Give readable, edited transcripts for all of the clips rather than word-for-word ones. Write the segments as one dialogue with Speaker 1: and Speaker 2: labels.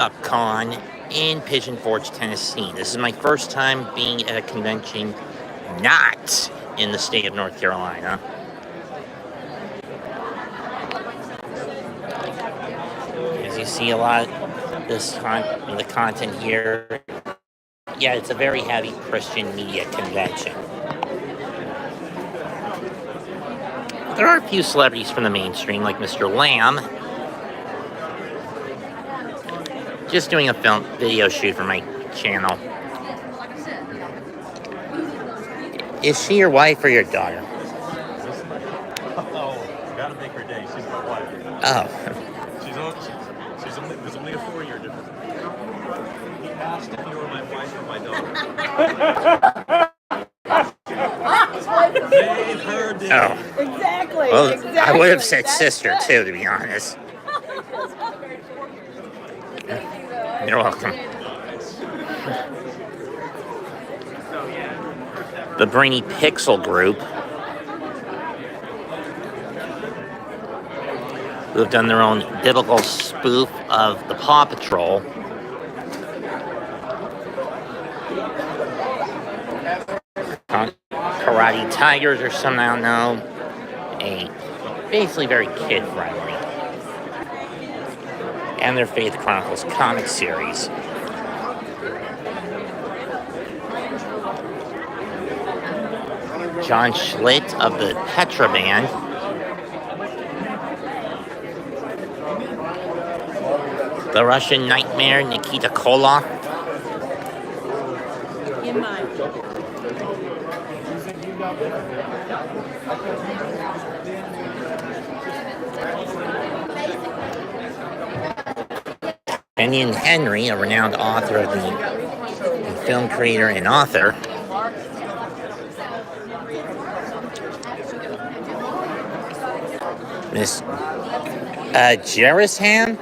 Speaker 1: RiseUpCon in Pigeon Forge, Tennessee. This is my first time being at a convention not in the state of North Carolina. As you see, a lot of the content here. Yeah, it's a very heavy Christian media convention. There are a few celebrities from the mainstream, like Mr. Lamb. Just doing a video shoot for my channel. Is she your wife or your daughter?
Speaker 2: Oh, gotta make her day. She's my wife.
Speaker 1: Oh.
Speaker 2: There's only a 4-year difference. He asked if you were my wife or my daughter. Made her day.
Speaker 1: Oh.
Speaker 3: Exactly.
Speaker 1: Well,
Speaker 3: exactly.
Speaker 1: I would have said sister too, to be honest. You're welcome. The Brainy Pixel Group, who have done their own biblical spoof of the Paw Patrol. Karate Tigers or something, I don't know. Basically very kid-friendly. And their Faith Chronicles comic series. John Schlitt of the Petra Band. The Russian Nightmare, Nikita Koloff.
Speaker 3: In mind.
Speaker 1: Kenyon Henry, a renowned author of the film creator and author. Miss Jerisham.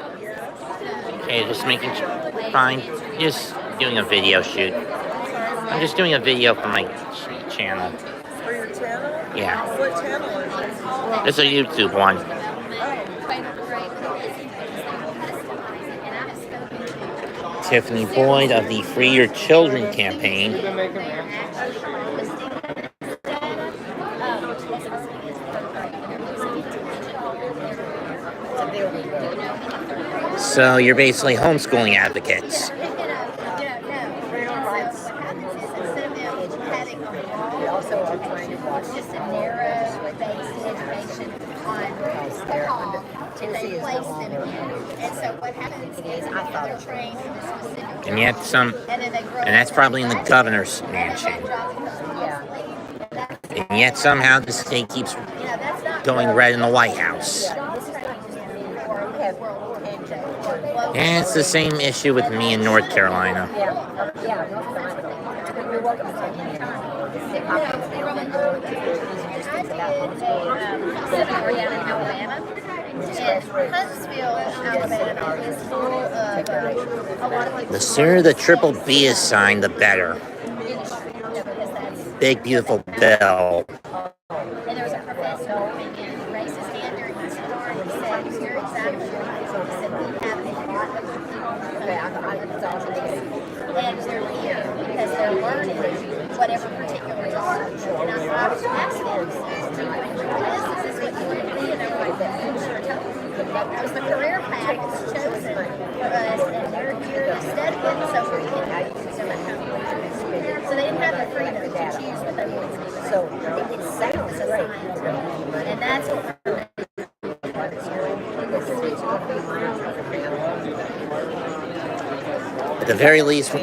Speaker 1: Okay, just making sure. Fine. Just doing a video shoot. I'm just doing a video for my channel.
Speaker 3: For your channel?
Speaker 1: Yeah.
Speaker 3: What channel is it?
Speaker 1: It's a YouTube one. Tiffany Boyd of the Free Your Children campaign. So you're basically homeschooling advocates.
Speaker 4: We also are trying to watch just a narrow-based information on the call, and they place them in. And so what happens is they're trained in a specific.
Speaker 1: And yet and that's probably in the governor's mansion. And yet somehow the state keeps going red in the White House. And it's the same issue with me in North Carolina. The sooner the triple B is signed, the better. Big, beautiful bill.
Speaker 4: And there was a professor and raised his hand during his seminar and he said, "You're exactly right." He said, "We have a lot of people and they're here because they're learning whatever particular charge." And I was asking them, "Is this what you want to be?" And they were like, "Sure, totally." It was the career path that's chosen for us, and we're here to study it so we can use it. So they didn't have the freedom to choose what they wanted to do. So it sounds great. And that's what
Speaker 1: At the very least,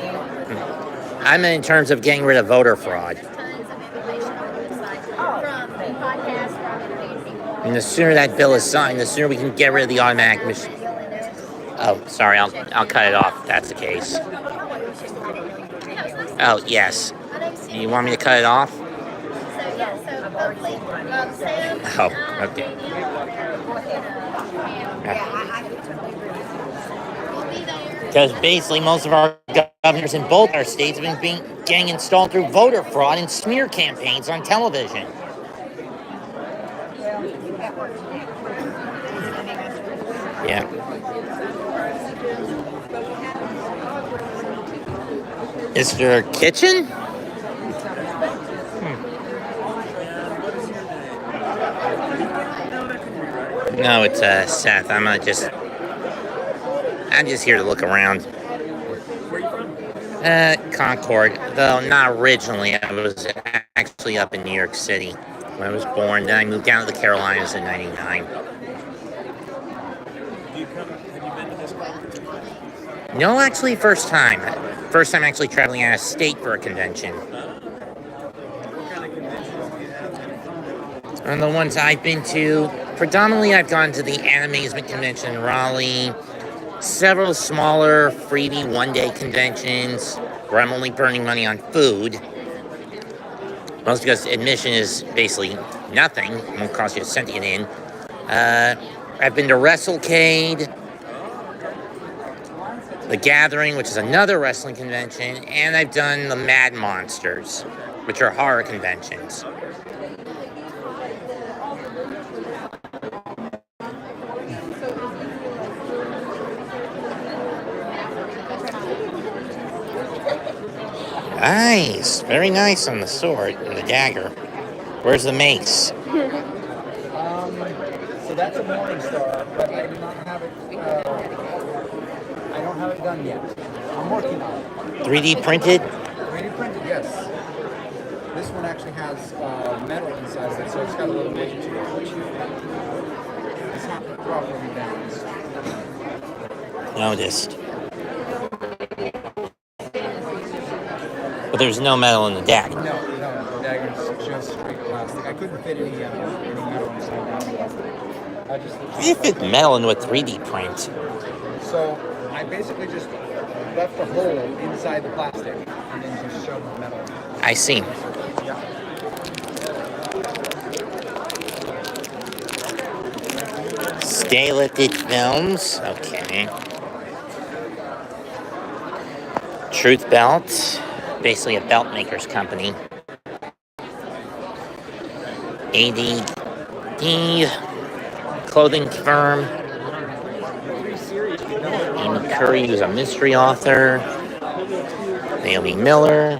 Speaker 1: I'm in terms of getting rid of voter fraud.
Speaker 4: tons of information on the website from podcasts, from interviewing people.
Speaker 1: And the sooner that bill is signed, the sooner we can get rid of the automatic machine. Oh, sorry, I'll cut it off if that's the case. Oh, yes. You want me to cut it off?
Speaker 4: So, yeah, so hopefully, Sam,
Speaker 1: Oh, okay.
Speaker 4: we'll be there.
Speaker 1: Because basically most of our governors in both our states have been getting installed through voter fraud and smear campaigns on television. Yeah. Is there a kitchen? No, it's Seth. I'm just here to look around.
Speaker 2: Where are you from?
Speaker 1: Concord, though not originally. I was actually up in New York City when I was born. Then I moved down to the Carolinas in '99.
Speaker 2: Have you been to this conference?
Speaker 1: No, actually, first time. First time actually traveling out of state for a convention.
Speaker 2: What kind of conventions do you have?
Speaker 1: And the ones I've been to, predominantly I've gone to the Animazement Convention in Raleigh, several smaller freebie one-day conventions where I'm only burning money on food. Mostly because admission is basically nothing. It won't cost you a cent to get in. I've been to WrestleCade, The Gathering, which is another wrestling convention, and I've done the Mad Monsters, which are horror conventions. Nice, very nice on the sword and the dagger. Where's the mace?
Speaker 5: So that's a Morning Star, but I do not have it. I don't have it done yet. I'm working on it.
Speaker 1: 3D printed?
Speaker 5: 3D printed, yes. This one actually has metal inside of it, so it's got a little weight to it. It's not properly balanced.
Speaker 1: Noticed. But there's no metal in the dagger.
Speaker 5: No, the dagger's just straight plastic. I couldn't fit any metal inside that. I just
Speaker 1: How do you fit metal into a 3D print?
Speaker 5: So I basically just left a hole inside the plastic and then just shoved the metal in.
Speaker 1: I see.
Speaker 5: Yeah.
Speaker 1: Stay lifted films. Okay. Truth Belt. Basically a belt maker's company. ADD clothing firm. Amy Curry, who's a mystery author. Naomi Miller.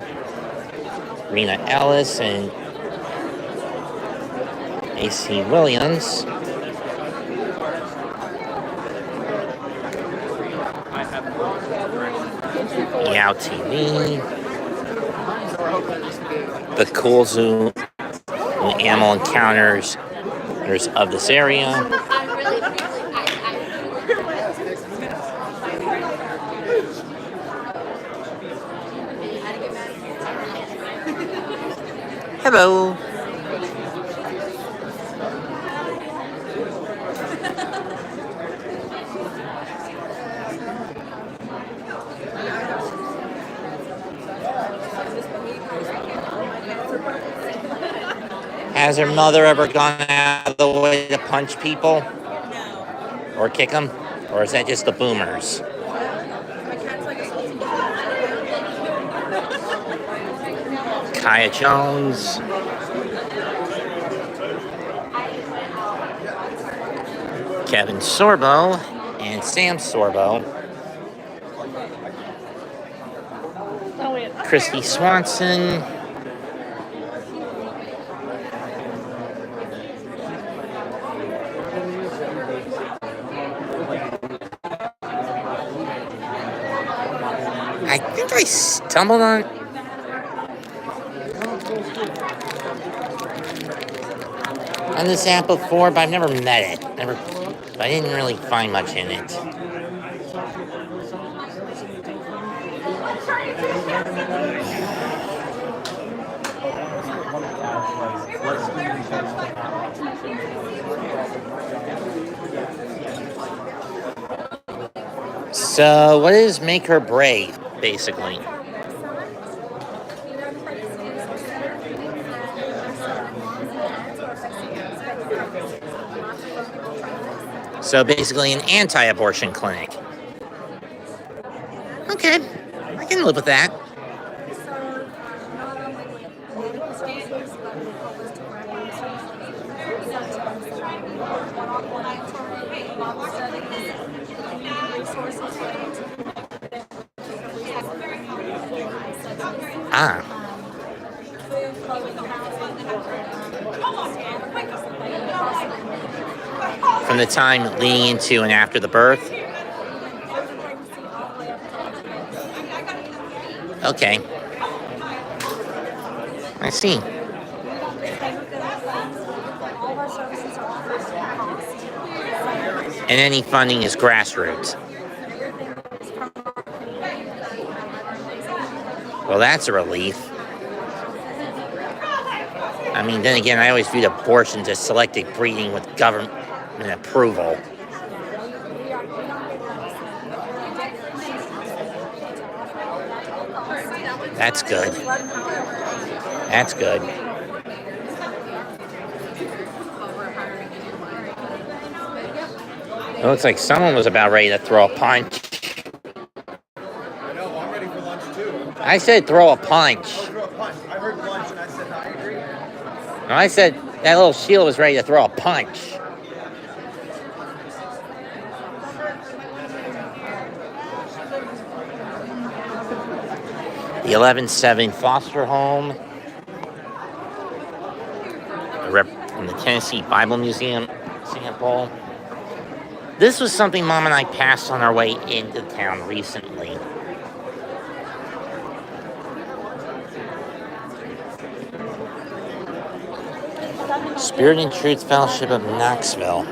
Speaker 1: Rena Ellis and AC Williams. Meow TV. The Cool Zoo and Animal Encounters of this area. Hello. Has her mother ever gone out of the way to punch people?
Speaker 3: No.
Speaker 1: Or kick them? Or is that just the boomers?
Speaker 3: My cat's like a salty dog.
Speaker 1: Kaya Jones. Kevin Sorbo and Sam Sorbo.
Speaker 3: Oh, wait.
Speaker 1: Christy Swanson. I think I stumbled on this app before, but I've never met it. I didn't really find much in it. So, what is Make Her Brave, basically? So, basically, an anti-abortion clinic. Okay, I can live with that. Ah,
Speaker 3: Food, clothing, housing,
Speaker 1: from the time leading into and after the birth. Okay, I see.
Speaker 3: all of our services are first cost.
Speaker 1: And any funding is grassroots. Well, that's a relief. I mean, then again, I always viewed abortions as selective breeding with government approval. That's good. That's good. It looks like someone was about ready to throw a punch.
Speaker 2: I know, I'm ready for lunch too.
Speaker 1: I said throw a punch.
Speaker 2: Throw a punch. I heard lunch and I said I agree.
Speaker 1: No, I said that little shield was ready to throw a punch. The 11-7 foster home. From the Tennessee Bible Museum sample. This was something Mom and I passed on our way into town recently. Spirit and Truth Fellowship of Knoxville.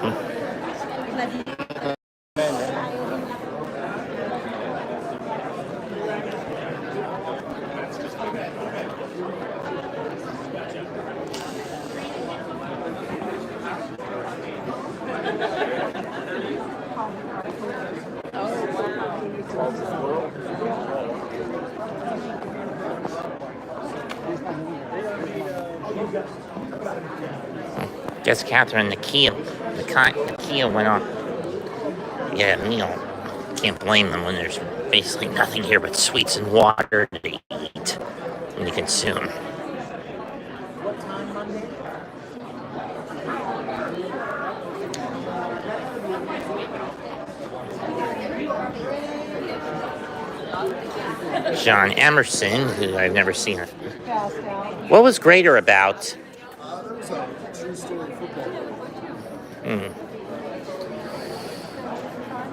Speaker 1: Guess Catherine and Nakia went on. Yeah, can't blame them when there's basically nothing here but sweets and water to eat and to consume. John Emerson, who I've never seen. What was greater about?
Speaker 2: That was a true story football.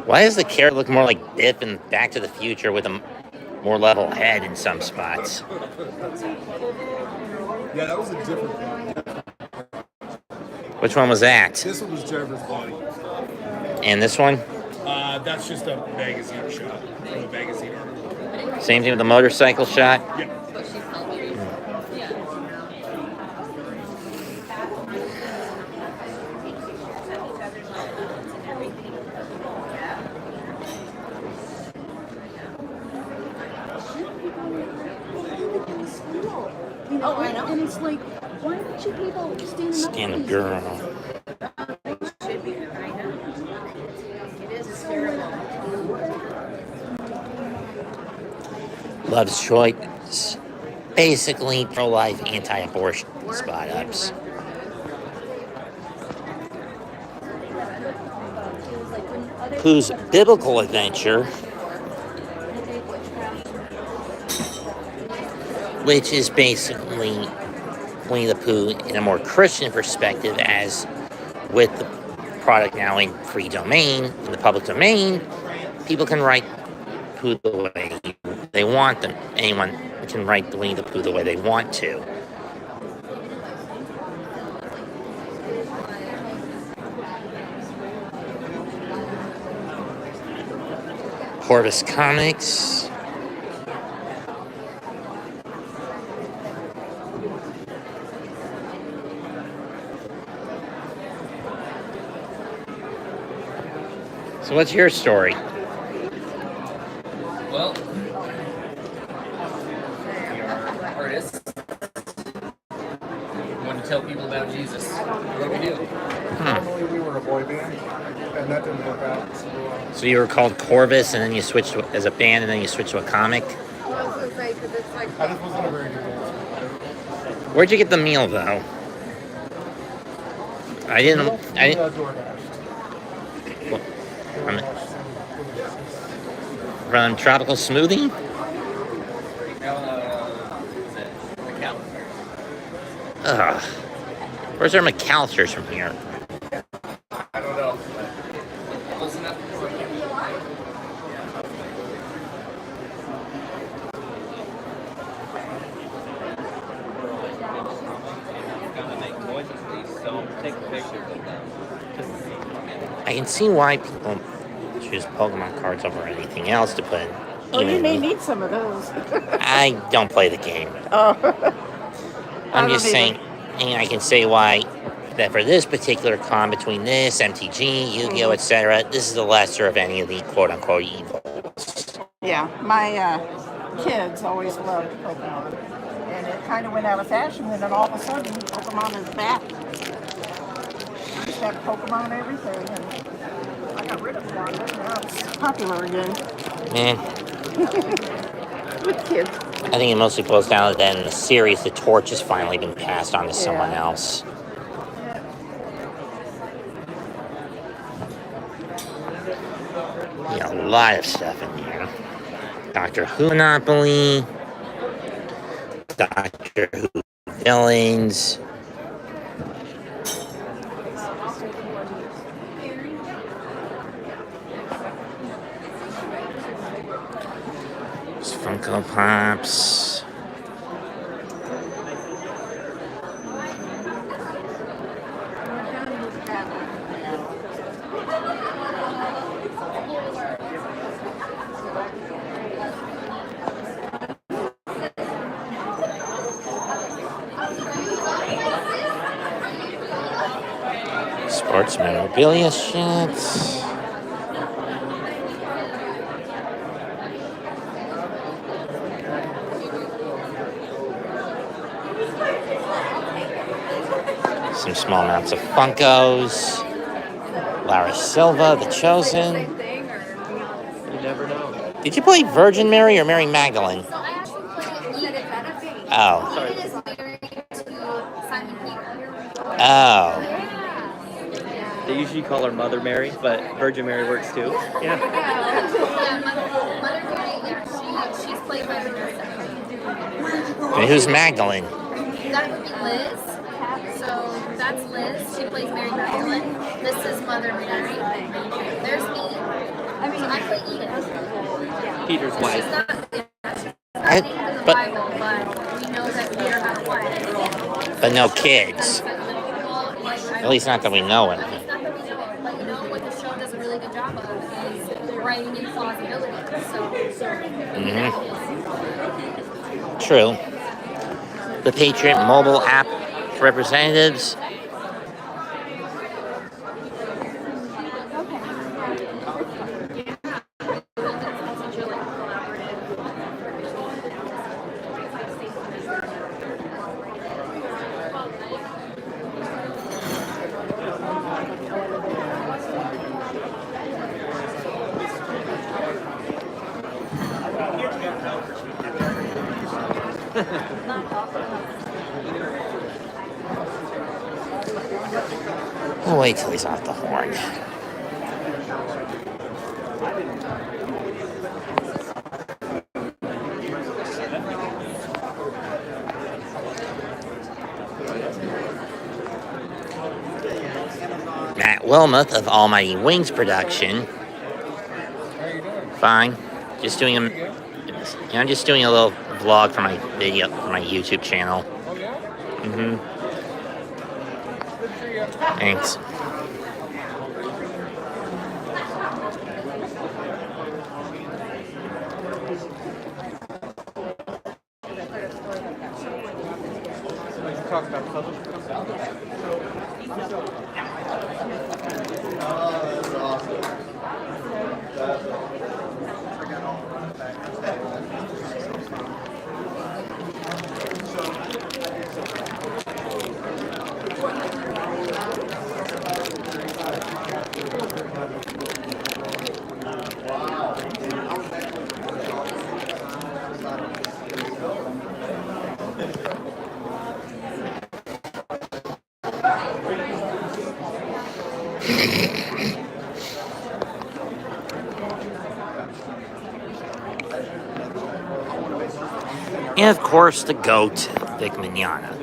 Speaker 1: Why does the character look more like Biff in Back to the Future with a more level head in some spots?
Speaker 2: Yeah, that was a different one.
Speaker 1: Which one was that?
Speaker 2: This one was Jennifer's body.
Speaker 1: And this one?
Speaker 2: That's just a magazine shot from a magazine article.
Speaker 1: Same thing with the motorcycle shot?
Speaker 2: Yeah.
Speaker 3: Oh, I know. And it's like, why don't you people stand up?
Speaker 1: Stand up, girl. Love's Choice. Basically, pro-life, anti-abortion spot ups. Pooh's biblical adventure, which is basically Winnie the Pooh in a more Christian perspective, as with the product now in free domain, in the public domain, people can write Pooh the way they want them. Anyone can write Winnie the Pooh the way they want to. Corvus Comics. So what's your story?
Speaker 6: Well, we are artists. We want to tell people about Jesus. What do we do?
Speaker 2: Normally we were a boy band, and that didn't work out.
Speaker 1: So you were called Corvus, and then you switched as a band, and then you switched to a comic.
Speaker 2: I just wasn't a very good dancer.
Speaker 1: Where'd you get the meal, though? I didn't.
Speaker 2: DoorDash.
Speaker 1: From Tropical Smoothie? Ugh. Where's our McAllisters from here?
Speaker 6: I don't know. Close enough.
Speaker 2: Gotta make noises, please. So take pictures of them.
Speaker 1: I can see why people choose Pokemon cards over anything else to put in.
Speaker 3: Oh, you may
Speaker 1: even-
Speaker 3: need some of those.
Speaker 1: I don't play the game.
Speaker 3: Oh.
Speaker 1: I'm
Speaker 3: I
Speaker 1: just
Speaker 3: don't
Speaker 1: saying, and I can say why that for this particular con between this, MTG, Yu-Gi-Oh, etc., this is the lesser of any of the quote-unquote evils.
Speaker 3: Yeah, my kids always loved Pokemon. And it kind of went out of fashion, and then all of a sudden, Pokemon is back. I used to have Pokemon everything, and I got rid of one, and now it's popular again
Speaker 1: Man,
Speaker 3: with kids.
Speaker 1: I think it mostly boils down to that in the series, the torch has finally been passed on to someone else. You know, a lot of stuff in here. Doctor Who Monopoly, Doctor Who Villains. There's Funko Pops. Sports memorabilia shit. Some small amounts of Funkos. Lara Silva, The Chosen.
Speaker 2: You never know.
Speaker 1: Did you play Virgin Mary or Mary Magdalene?
Speaker 4: So I actually played
Speaker 1: Oh.
Speaker 4: He is married to Simon Peter.
Speaker 1: Oh.
Speaker 4: Yeah.
Speaker 2: They usually call her Mother Mary, but Virgin Mary works too. Yeah.
Speaker 4: Yeah, Mother Mary, yeah, she's played by Vanessa.
Speaker 1: And who's Magdalene?
Speaker 4: That would be Liz. So that's Liz. She plays Mary Magdalene. This is Mother Mary. There's me. I play Edith.
Speaker 2: Peter's
Speaker 4: She's
Speaker 2: wife.
Speaker 4: not named in the
Speaker 1: but
Speaker 4: Bible, but we know that Peter had a wife.
Speaker 1: but no kids.
Speaker 4: Well, like,
Speaker 1: At least not that we know it.
Speaker 4: At least not that we know it. But you know what the show does a really good job of is writing in plausibility.
Speaker 1: True. The Patriot mobile app for representatives. We'll wait till he's off the horn. Matt Wilmoth of Almighty Wings Production. Fine. Just doing I'm just doing a little vlog for my video, for my YouTube channel. Thanks.
Speaker 2: Talk about publishing.
Speaker 1: And of course, the GOAT, Vic Mignogna.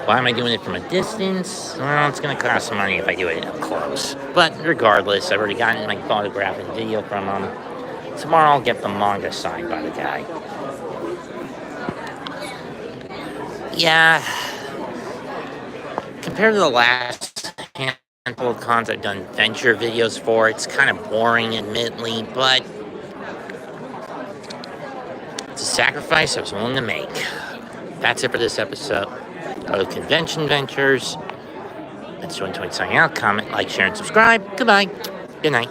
Speaker 1: Why am I doing it from a distance? Well, it's going to cost some money if I do it up close. But regardless, I've already gotten my photograph and video from him. Tomorrow I'll get the manga signed by the guy. Yeah. Compared to the last handful of cons I've done venture videos for, it's kind of boring, admittedly, but it's a sacrifice I was willing to make. That's it for this episode of Convention Ventures. That's 2020 signing out. Comment, like, share, and subscribe. Goodbye. Good night.